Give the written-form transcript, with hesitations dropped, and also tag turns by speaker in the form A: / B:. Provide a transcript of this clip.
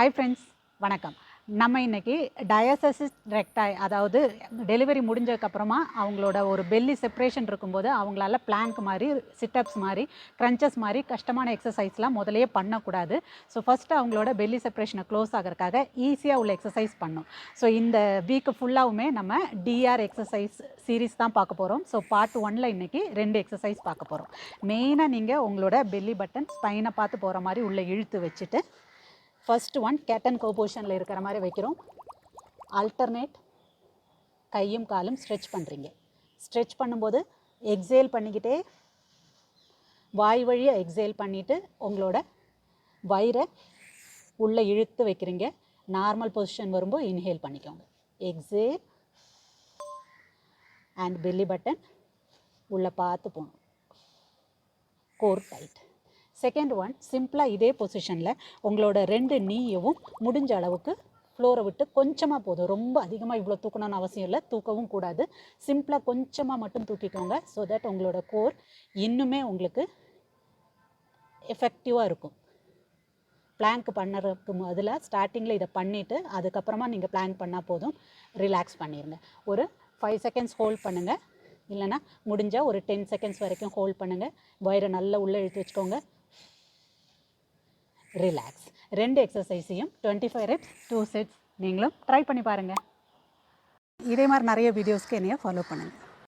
A: Hi friends, வணக்கம். நம்ம இன்றைக்கி டயாசசிஸ் ரெக்டாய், அதாவது டெலிவரி முடிஞ்சதுக்கப்புறமா அவங்களோட ஒரு பெல்லி செப்ரேஷன் இருக்கும்போது அவங்களால பிளாங்க் மாதிரி, சிட்டப்ஸ் மாதிரி, க்ரன்ச்சஸ் மாதிரி கஷ்டமான எக்ஸசைஸ்லாம் முதலையே பண்ணக்கூடாது. ஸோ ஃபஸ்ட்டு அவங்களோட பெல்லி செப்ரேஷனை க்ளோஸ் ஆகிறதுக்காக ஈஸியாக உள்ள எக்ஸசைஸ் பண்ணும். ஸோ இந்த வீக்கு ஃபுல்லாகவுமே நம்ம டிஆர் எக்ஸசைஸ் சீரீஸ் தான் பார்க்க போகிறோம். ஸோ பார்ட் 1ல் இன்றைக்கி 2 எக்ஸசைஸ் பார்க்க போகிறோம். மெயினாக நீங்கள் உங்களோட பெல்லி பட்டன் ஸ்பைனை பார்த்து போகிற மாதிரி உள்ளே இழுத்து வச்சுட்டு, ஃபர்ஸ்ட் ஒன் கேட் அண்ட் கோ பொசிஷனில் இருக்கிற மாதிரி வைக்கிறோம். ஆல்டர்னேட் கையும் காலும் ஸ்ட்ரெச் பண்ணுறீங்க. ஸ்ட்ரெச் பண்ணும்போது எக்ஸேல் பண்ணிக்கிட்டே வாய் வழியாக எக்ஸேல் பண்ணிவிட்டு உங்களோட வயிறை உள்ளே இழுத்து வைக்கிறீங்க. நார்மல் பொசிஷன் வரும்போது இன்ஹேல் பண்ணிக்கோங்க. எக்ஸேல் அண்ட் பெல்லி பட்டன் உள்ளே பார்த்து போகணும். Core tight. செகண்ட் ஒன், சிம்பிளாக இதே பொசிஷனில் உங்களோட 2 நீயவும் முடிஞ்ச அளவுக்கு ஃப்ளோரை விட்டு கொஞ்சமாக போதும். ரொம்ப அதிகமாக இவ்வளோ தூக்கணும்னு அவசியம் இல்லை, தூக்கவும் கூடாது. சிம்பிளாக கொஞ்சமாக மட்டும் தூக்கிக்கோங்க. ஸோ தட் உங்களோட கோர் இன்னுமே உங்களுக்கு எஃபெக்டிவாக இருக்கும். பிளாங்க் பண்ணுறதுக்கு முதல்ல ஸ்டார்டிங்கில் இதை பண்ணிவிட்டு அதுக்கப்புறமா நீங்கள் பிளாங்க் பண்ணால் போதும். ரிலாக்ஸ் பண்ணிடுங்க. ஒரு 5 செகண்ட்ஸ் ஹோல்ட் பண்ணுங்கள், இல்லைனா முடிஞ்சால் ஒரு 10 செகண்ட்ஸ் வரைக்கும் ஹோல்ட் பண்ணுங்கள். வயிறை நல்லா உள்ளே இழுத்து வச்சுக்கோங்க. ரிலாக்ஸ். 2 எக்ஸசைஸையும் 25 ரெப்ஸ் 2 செட்ஸ் நீங்களும் ட்ரை பண்ணி பாருங்கள். இதே மாதிரி நிறைய வீடியோஸ்க்கு என்னைய ஃபாலோ பண்ணுங்கள்.